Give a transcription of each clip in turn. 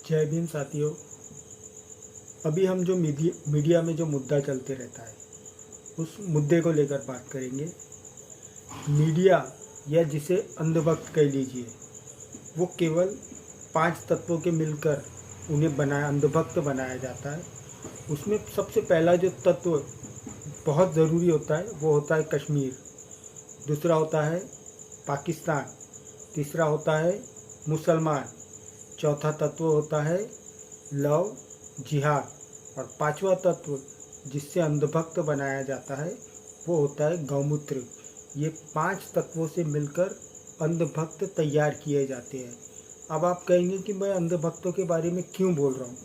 जय भीम साथियों। अभी हम जो मीडिया में जो मुद्दा चलते रहता है उस मुद्दे को लेकर बात करेंगे। मीडिया या जिसे अंधभक्त कह लीजिए, वो केवल 5 तत्वों के मिलकर उन्हें अंधभक्त बनाया जाता है। उसमें सबसे पहला जो तत्व बहुत ज़रूरी होता है वो होता है कश्मीर, दूसरा होता है पाकिस्तान, तीसरा होता है मुसलमान, चौथा तत्व होता है लव जिहाद और पांचवा तत्व जिससे अंधभक्त बनाया जाता है वो होता है गौमूत्र। ये 5 तत्वों से मिलकर अंधभक्त तैयार किए जाते हैं। अब आप कहेंगे कि मैं अंधभक्तों के बारे में क्यों बोल रहा हूँ,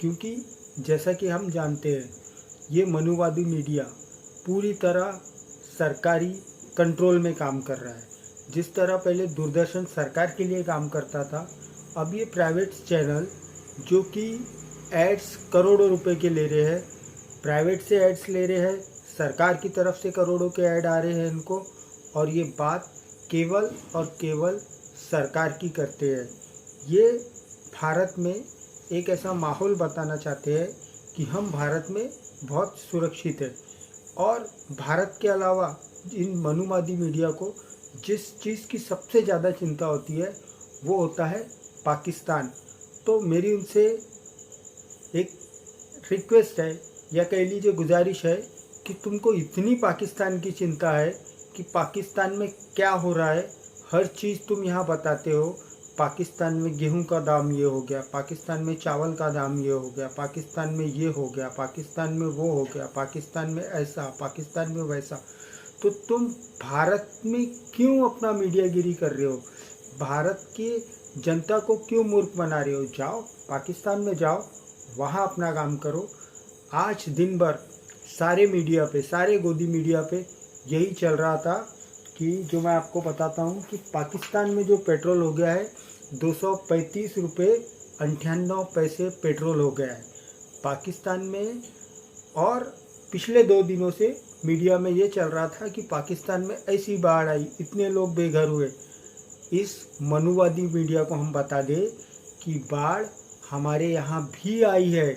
क्योंकि जैसा कि हम जानते हैं ये मनुवादी मीडिया पूरी तरह सरकारी कंट्रोल में काम कर रहा है। जिस तरह पहले दूरदर्शन सरकार के लिए काम करता था, अब ये प्राइवेट चैनल जो कि एड्स करोड़ों रुपए के ले रहे हैं, प्राइवेट से एड्स ले रहे हैं, सरकार की तरफ से करोड़ों के ऐड आ रहे हैं इनको, और ये बात केवल और केवल सरकार की करते हैं। ये भारत में एक ऐसा माहौल बताना चाहते हैं कि हम भारत में बहुत सुरक्षित है, और भारत के अलावा इन मनुवादी मीडिया को जिस चीज़ की सबसे ज़्यादा चिंता होती है वो होता है पाकिस्तान। तो मेरी उनसे एक रिक्वेस्ट है या कह लीजिए गुजारिश है कि तुमको इतनी पाकिस्तान की चिंता है कि पाकिस्तान में क्या हो रहा है हर चीज़ तुम यहाँ बताते हो। पाकिस्तान में गेहूं का दाम ये हो गया, पाकिस्तान में चावल का दाम ये हो गया, पाकिस्तान में ये हो गया, पाकिस्तान में वो हो गया, पाकिस्तान में ऐसा, पाकिस्तान में वैसा। तो तुम भारत में क्यों अपना मीडियागिरी कर रहे हो? भारत की जनता को क्यों मूर्ख बना रहे हो? जाओ पाकिस्तान में जाओ, वहाँ अपना काम करो। आज दिन भर सारे मीडिया पे, सारे गोदी मीडिया पे यही चल रहा था कि जो मैं आपको बताता हूँ कि पाकिस्तान में जो पेट्रोल हो गया है 235 रुपये 98 पैसे पेट्रोल हो गया है पाकिस्तान में। और पिछले 2 दिनों से मीडिया में ये चल रहा था कि पाकिस्तान में ऐसी बाढ़ आई, इतने लोग बेघर हुए। इस मनुवादी मीडिया को हम बता दें कि बाढ़ हमारे यहाँ भी आई है,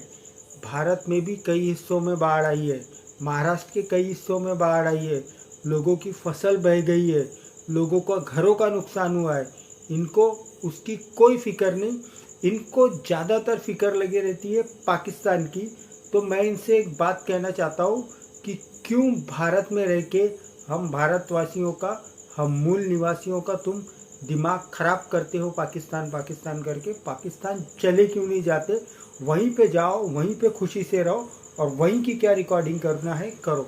भारत में भी कई हिस्सों में बाढ़ आई है, महाराष्ट्र के कई हिस्सों में बाढ़ आई है, लोगों की फसल बह गई है, लोगों का घरों का नुकसान हुआ है। इनको उसकी कोई फिक्र नहीं, इनको ज़्यादातर फिक्र लगी रहती है पाकिस्तान की। तो मैं इनसे एक बात कहना चाहता हूँ कि क्यों भारत में रह के हम भारतवासियों का, हम मूल निवासियों का तुम दिमाग खराब करते हो पाकिस्तान पाकिस्तान करके। पाकिस्तान चले क्यों नहीं जाते? वहीं पे जाओ, वहीं पे खुशी से रहो और वहीं की क्या रिकॉर्डिंग करना है करो।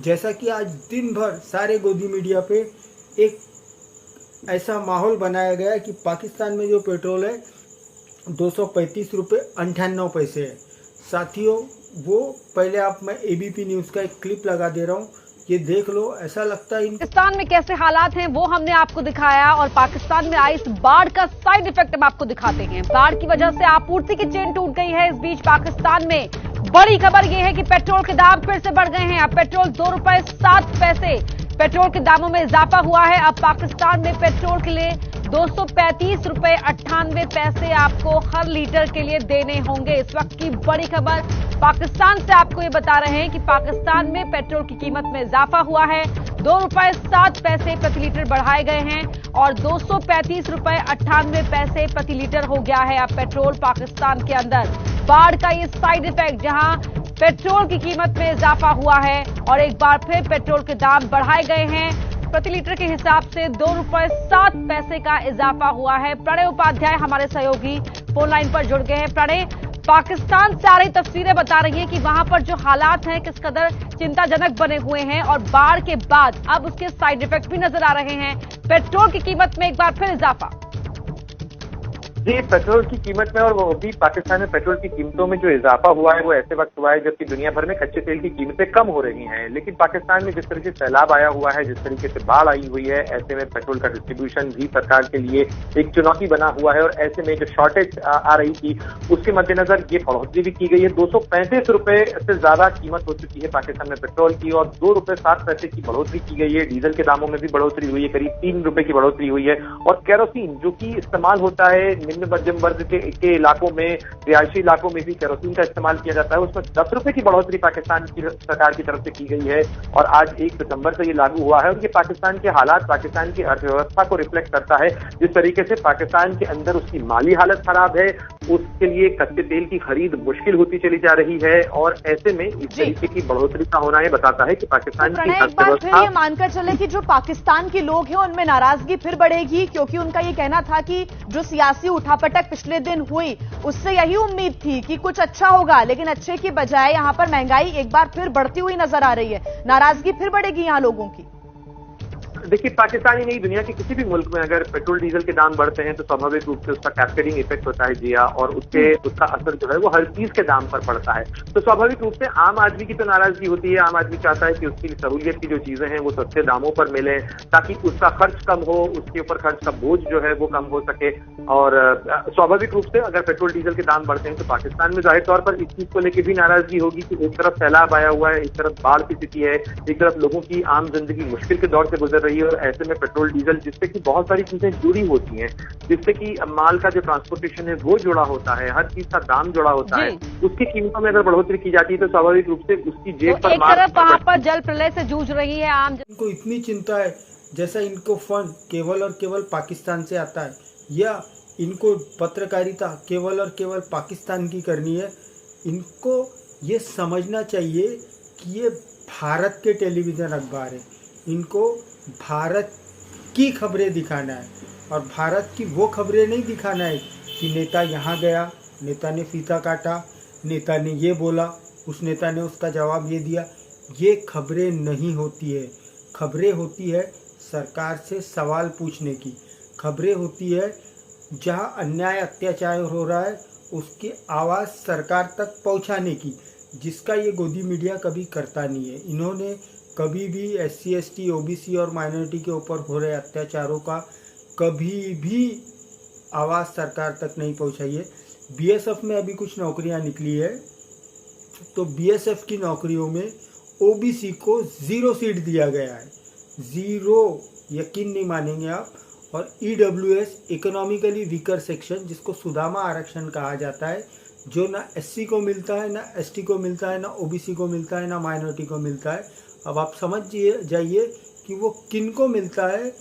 जैसा कि आज दिन भर सारे गोदी मीडिया पे एक ऐसा माहौल बनाया गया कि पाकिस्तान में जो पेट्रोल है 235 रुपये 98 पैसे है। साथियों, वो पहले आप मैं एबीपी न्यूज़ का एक क्लिप लगा दे रहा हूँ, ये देख लो। ऐसा लगता है पाकिस्तान में कैसे हालात हैं वो हमने आपको दिखाया, और पाकिस्तान में आई इस बाढ़ का साइड इफेक्ट हम आपको दिखाते हैं। बाढ़ की वजह से आपूर्ति की चेन टूट गई है। इस बीच पाकिस्तान में बड़ी खबर यह है कि पेट्रोल के दाम फिर से बढ़ गए हैं। अब पेट्रोल 2 रुपए 7 पैसे पेट्रोल के दामों में इजाफा हुआ है। अब पाकिस्तान में पेट्रोल के लिए 235 रुपए 98 पैसे आपको हर लीटर के लिए देने होंगे। इस वक्त की बड़ी खबर पाकिस्तान से आपको ये बता रहे हैं कि पाकिस्तान में पेट्रोल की कीमत में इजाफा हुआ है। 2 रुपए 7 पैसे प्रति लीटर बढ़ाए गए हैं और 235 रुपए 98 पैसे प्रति लीटर हो गया है अब पेट्रोल पाकिस्तान के अंदर। बाढ़ का ये साइड इफेक्ट, जहां पेट्रोल की कीमत में इजाफा हुआ है और एक बार फिर पेट्रोल के दाम बढ़ाए गए हैं। प्रति लीटर के हिसाब से 2 रुपए 7 पैसे का इजाफा हुआ है। प्रणय उपाध्याय हमारे सहयोगी फोन लाइन पर जुड़ गए हैं। प्रणय, पाकिस्तान से आ रही तस्वीरें बता रही हैं कि वहां पर जो हालात हैं किस कदर चिंताजनक बने हुए हैं, और बाढ़ के बाद अब उसके साइड इफेक्ट भी नजर आ रहे हैं। पेट्रोल की कीमत में एक बार फिर इजाफा। जी, पेट्रोल की कीमत में, और वो भी पाकिस्तान में पेट्रोल की कीमतों में जो इजाफा हुआ है वो ऐसे वक्त हुआ है जबकि दुनिया भर में कच्चे तेल की कीमतें कम हो रही हैं। लेकिन पाकिस्तान में जिस तरह से सैलाब आया हुआ है, जिस तरीके से बाढ़ आई हुई है, ऐसे में पेट्रोल का डिस्ट्रीब्यूशन भी सरकार के लिए एक चुनौती बना हुआ है। और ऐसे में जो शॉर्टेज आ रही थी उसके मद्देनजर ये बढ़ोतरी भी की गई है। 235 रुपए से ज्यादा कीमत हो चुकी है पाकिस्तान में पेट्रोल की, और 2 रुपए 7 पैसे की बढ़ोतरी की गई है। डीजल के दामों में भी बढ़ोतरी हुई है, करीब 3 रुपए की बढ़ोतरी हुई है। और केरोसिन जो कि इस्तेमाल होता है निम्न मध्यम वर्ग के इलाकों में, रिहायशी इलाकों में भी केरोसिन का इस्तेमाल किया जाता है, उसमें 10 रुपए की बढ़ोतरी पाकिस्तान की सरकार की तरफ से की गई है और आज 1 सितंबर से ये लागू हुआ है। और ये पाकिस्तान के हालात, पाकिस्तान की अर्थव्यवस्था को रिफ्लेक्ट करता है। जिस तरीके से पाकिस्तान के अंदर उसकी माली हालत खराब है, उसके लिए कच्चे तेल की खरीद मुश्किल होती चली जा रही है और ऐसे में इस तरीके की बढ़ोतरी का होना ये बताता है कि पाकिस्तान की एक बार फिर ये मानकर चले कि जो पाकिस्तान के लोग हैं उनमें नाराजगी फिर बढ़ेगी, क्योंकि उनका ये कहना था कि जो सियासी उठापटक पिछले दिन हुई उससे यही उम्मीद थी कि कुछ अच्छा होगा, लेकिन अच्छे की बजाय यहां पर महंगाई एक बार फिर बढ़ती हुई नजर आ रही है। नाराजगी फिर बढ़ेगी यहां लोगों की। देखिए, पाकिस्तान ही नहीं, दुनिया के किसी भी मुल्क में अगर पेट्रोल डीजल के दाम बढ़ते हैं तो स्वाभाविक रूप से उसका कैस्केडिंग इफेक्ट होता है जिया, और उसका असर जो है वो हर चीज के दाम पर पड़ता है। तो स्वाभाविक रूप से आम आदमी की तो नाराजगी होती है। आम आदमी चाहता है कि उसकी सहूलियत की जो चीजें हैं वो सस्ते दामों पर मिले, ताकि उसका खर्च कम हो, उसके ऊपर खर्च का बोझ जो है वो कम हो सके। और स्वाभाविक रूप से अगर पेट्रोल डीजल के दाम बढ़ते हैं तो पाकिस्तान में जाहिर तौर पर इस चीज को लेकर भी नाराजगी होगी कि एक तरफ सैलाब आया हुआ है, एक तरफ बाढ़ की स्थिति है, एक तरफ लोगों की आम जिंदगी मुश्किल के दौर से गुजर रही है, और ऐसे में पेट्रोल डीजल जिससे कि बहुत सारी चीजें जुड़ी होती हैं, जिससे कि माल का जो ट्रांसपोर्टेशन है वो जुड़ा होता है, हर चीज का दाम जुड़ा होता है, उसकी कीमतों में अगर बढ़ोतरी की जाती है तो स्वाभाविक रूप से उसकी जेब पर एक तरफ वहां पर जल प्रलय से जूझ रही है आम इनको इतनी चिंता है जैसा इनको फंड केवल और केवल पाकिस्तान से आता है, या इनको पत्रकारिता केवल और केवल पाकिस्तान की करनी है। इनको ये समझना चाहिए कि ये भारत के टेलीविज़न अखबार है, इनको भारत की खबरें दिखाना है और भारत की वो खबरें नहीं दिखाना है कि नेता यहाँ गया, नेता ने फीता काटा, नेता ने ये बोला, उस नेता ने उसका जवाब ये दिया। ये खबरें नहीं होती है। खबरें होती है सरकार से सवाल पूछने की, खबरें होती है जहाँ अन्याय अत्याचार हो रहा है उसकी आवाज़ सरकार तक पहुँचाने की, जिसका ये गोदी मीडिया कभी करता नहीं है। इन्होंने कभी भी SC ST OBC और माइनॉरिटी के ऊपर हो रहे अत्याचारों का कभी भी आवाज़ सरकार तक नहीं पहुंचाई है। BSF में अभी कुछ नौकरियां निकली है, तो BSF की नौकरियों में OBC को 0 सीट दिया गया है, 0, यकीन नहीं मानेंगे आप। और EWS इकोनॉमिकली वीकर सेक्शन, जिसको सुदामा आरक्षण कहा जाता है, जो ना SC को मिलता है, ना ST को मिलता है, ना OBC को मिलता है, ना माइनॉरिटी को मिलता है। अब आप समझ जाइए कि वो किन को मिलता है।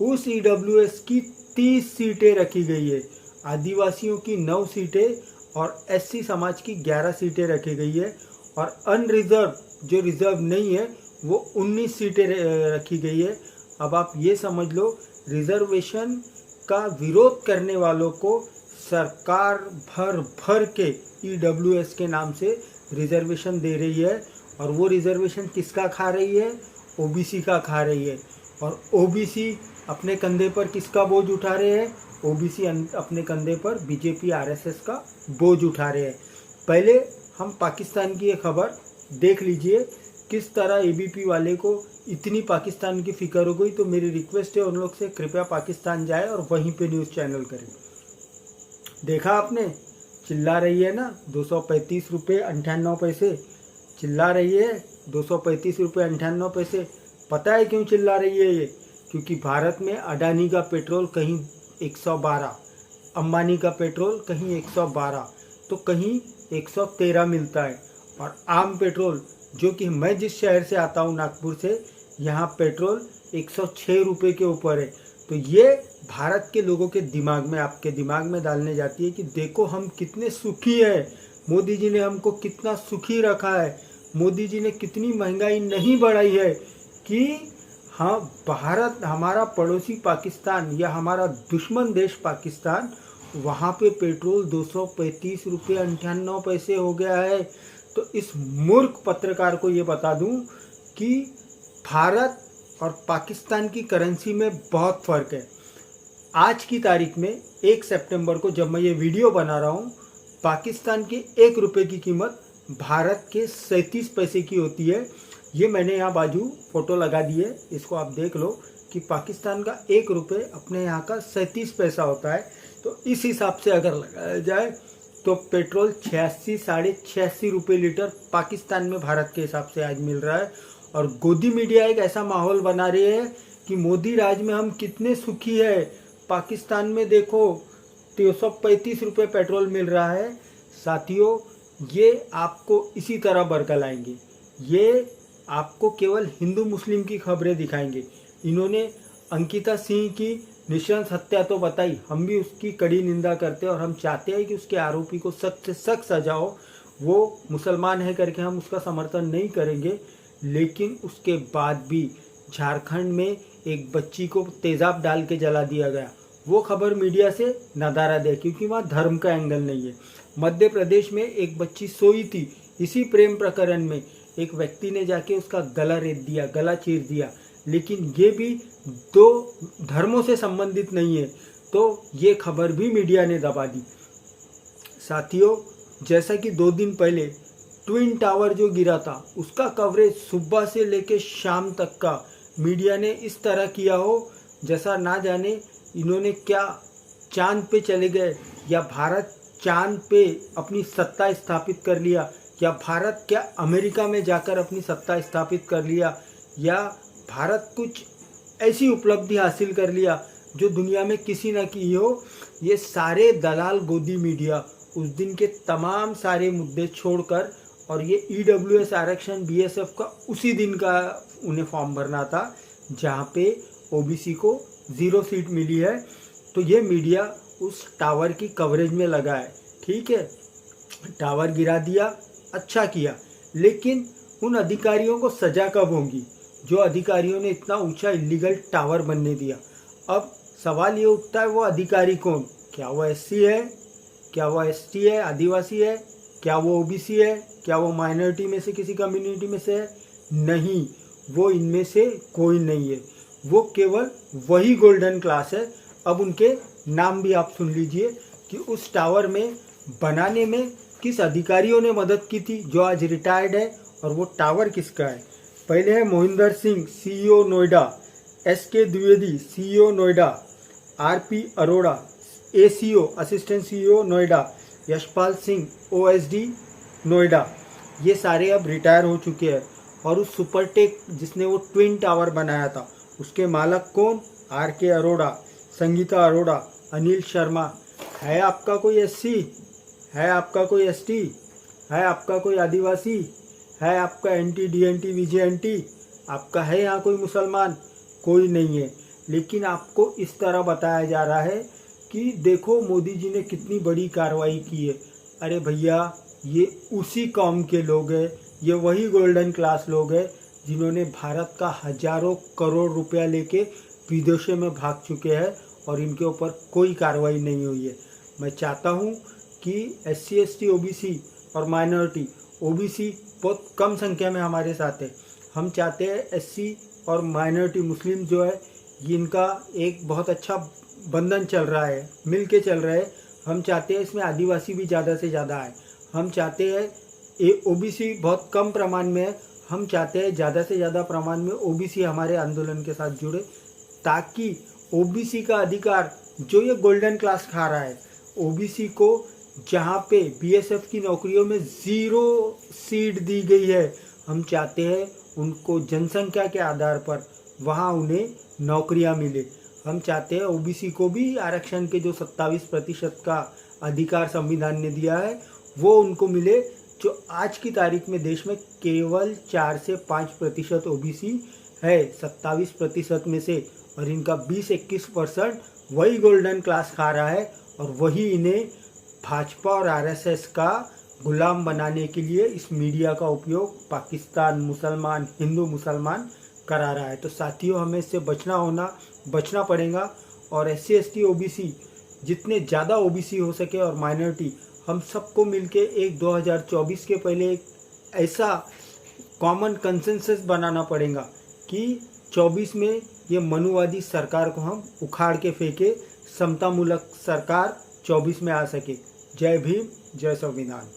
उस EWS की 30 सीटें रखी गई है, आदिवासियों की 9 सीटें और SC समाज की 11 सीटें रखी गई है, और अनरिजर्व जो रिजर्व नहीं है वो 19 सीटें रखी गई है। अब आप ये समझ लो, रिजर्वेशन का विरोध करने वालों को सरकार भर के EWS के नाम से रिजर्वेशन दे रही है, और वो रिजर्वेशन किसका खा रही है? OBC का खा रही है। और OBC अपने कंधे पर किसका बोझ उठा रहे हैं? OBC अपने कंधे पर BJP RSS का बोझ उठा रहे हैं। पहले हम पाकिस्तान की एक खबर देख लीजिए, किस तरह ABP वाले को इतनी पाकिस्तान की फिक्र हो गई। तो मेरी रिक्वेस्ट है उन लोग से, कृपया पाकिस्तान जाए और वहीं पे न्यूज़ चैनल करें। देखा आपने, चिल्ला रही है ना 235 रुपये 98 पैसे, चिल्ला रही है 235 रुपये 98 पैसे। पता है क्यों चिल्ला रही है ये? क्योंकि भारत में अडानी का पेट्रोल कहीं 112, अंबानी का पेट्रोल कहीं 112, तो कहीं 113 मिलता है। और आम पेट्रोल, जो कि मैं जिस शहर से आता हूँ नागपुर से, यहाँ पेट्रोल 106 रुपये के ऊपर है। तो ये भारत के लोगों के दिमाग में, आपके दिमाग में डालने जाती है कि देखो हम कितने सुखी हैं, मोदी जी ने हमको कितना सुखी रखा है, मोदी जी ने कितनी महंगाई नहीं बढ़ाई है कि हाँ, भारत, हमारा पड़ोसी पाकिस्तान या हमारा दुश्मन देश पाकिस्तान, वहाँ पे पेट्रोल 235 रुपये 98 पैसे हो गया है। तो इस मूर्ख पत्रकार को ये बता दूं कि भारत और पाकिस्तान की करेंसी में बहुत फ़र्क है। आज की तारीख में 1 सितंबर को जब मैं ये वीडियो बना रहा हूँ, पाकिस्तान के 1 रुपये की कीमत भारत के 37 पैसे की होती है। ये मैंने यहाँ बाजू फ़ोटो लगा दी है, इसको आप देख लो कि पाकिस्तान का 1 रुपये अपने यहाँ का 37 पैसा होता है। तो इस हिसाब से अगर लगाया जाए तो पेट्रोल 86 साढ़े 86 रुपये लीटर पाकिस्तान में भारत के हिसाब से आज मिल रहा है। और गोदी मीडिया एक ऐसा माहौल बना रही है कि मोदी राज में हम कितने सुखी है, पाकिस्तान में देखो 335 रुपये पेट्रोल मिल रहा है। साथियों, ये आपको इसी तरह बरगलाएंगे, ये आपको केवल हिंदू मुस्लिम की खबरें दिखाएंगे। इन्होंने अंकिता सिंह की नृशंस हत्या तो बताई, हम भी उसकी कड़ी निंदा करते हैं और हम चाहते हैं कि उसके आरोपी को सख्त से सख्त सजा हो। वो मुसलमान है करके हम उसका समर्थन नहीं करेंगे, लेकिन उसके बाद भी झारखंड में एक बच्ची को तेजाब डाल के जला दिया गया, वो खबर मीडिया से नदारा दे, क्योंकि वहाँ धर्म का एंगल नहीं है। मध्य प्रदेश में एक बच्ची सोई थी, इसी प्रेम प्रकरण में एक व्यक्ति ने जाके उसका गला रेत दिया, गला चीर दिया, लेकिन ये भी दो धर्मों से संबंधित नहीं है, तो ये खबर भी मीडिया ने दबा दी। साथियों, जैसा कि 2 दिन पहले ट्विन टावर जो गिरा था, उसका कवरेज सुबह से लेके शाम तक का मीडिया ने इस तरह किया हो जैसा ना जाने इन्होंने क्या चांद पे चले गए, या भारत चांद पे अपनी सत्ता स्थापित कर लिया, या भारत क्या अमेरिका में जाकर अपनी सत्ता स्थापित कर लिया, या भारत कुछ ऐसी उपलब्धि हासिल कर लिया जो दुनिया में किसी न की हो। ये सारे दलाल गोदी मीडिया उस दिन के तमाम सारे मुद्दे छोड़कर, और ये EWS आरक्षण BSF का उसी दिन का उन्हें फॉर्म भरना था जहाँ पे OBC को 0 सीट मिली है, तो ये मीडिया उस टावर की कवरेज में लगा है। ठीक है, टावर गिरा दिया, अच्छा किया, लेकिन उन अधिकारियों को सजा कब होगी जो अधिकारियों ने इतना ऊंचा इलीगल टावर बनने दिया? अब सवाल ये उठता है, वो अधिकारी कौन? क्या वो SC है, क्या वो ST है, आदिवासी है, क्या वो OBC है, क्या वो माइनॉरिटी में से किसी कम्युनिटी में से है? नहीं, वो इनमें से कोई नहीं है, वो केवल वही गोल्डन क्लास है। अब उनके नाम भी आप सुन लीजिए कि उस टावर में बनाने में किस अधिकारियों ने मदद की थी जो आज रिटायर्ड है, और वो टावर किसका है। पहले है Mohinder Singh, CEO Noida, SK Dwivedi, CEO Noida, RP Arora, ACO assistant CEO Noida, Yashpal Singh OSD Noida, ये सारे अब रिटायर हो चुके हैं। और उस सुपरटेक जिसने वो ट्विन टावर बनाया था, उसके मालक कौन? RK अरोड़ा, संगीता अरोड़ा, अनिल शर्मा। है आपका कोई SC? है आपका कोई ST? है आपका कोई आदिवासी? है आपका NT, DNT, VJNT? आपका है यहाँ कोई मुसलमान? कोई नहीं है। लेकिन आपको इस तरह बताया जा रहा है कि देखो मोदी जी ने कितनी बड़ी कार्रवाई की है। अरे भैया, ये उसी कौम के लोग हैं, ये वही गोल्डन क्लास लोग हैं जिन्होंने भारत का हजारों करोड़ रुपया लेके विदेशों में भाग चुके हैं और इनके ऊपर कोई कार्रवाई नहीं हुई है। मैं चाहता हूँ कि SC, ST, OBC और माइनॉरिटी, OBC बहुत कम संख्या में हमारे साथ है। हम चाहते हैं SC और माइनॉरिटी मुस्लिम जो है, इनका एक बहुत अच्छा बंधन चल रहा है, मिल के चल रहा है। हम चाहते हैं इसमें आदिवासी भी ज़्यादा से ज़्यादा आए। हम चाहते हैं OBC बहुत कम प्रमाण में है, हम चाहते हैं ज़्यादा से ज़्यादा प्रमाण में OBC हमारे आंदोलन के साथ जुड़े, ताकि OBC का अधिकार जो ये गोल्डन क्लास खा रहा है, OBC को जहाँ पे BSF की नौकरियों में 0 सीट दी गई है, हम चाहते हैं उनको जनसंख्या के आधार पर वहाँ उन्हें नौकरियाँ मिले। हम चाहते हैं OBC को भी आरक्षण के जो 27% का अधिकार संविधान ने दिया है वो उनको मिले, जो आज की तारीख में देश में केवल 4 से 5% OBC है 27% में से, और इनका 20-21% वही गोल्डन क्लास खा रहा है और वही इन्हें भाजपा और RSS का गुलाम बनाने के लिए इस मीडिया का उपयोग पाकिस्तान मुसलमान, हिंदू मुसलमान करा रहा है। तो साथियों, हमें इससे बचना पड़ेगा और SC, ST, OBC जितने ज़्यादा OBC हो सके और माइनॉरिटी, हम सबको मिलके एक 2024 के पहले एक ऐसा कॉमन कंसेंसस बनाना पड़ेगा कि 24 में ये मनुवादी सरकार को हम उखाड़ के फेंके, समतामूलक सरकार 24 में आ सके। जय भीम, जय संविधान।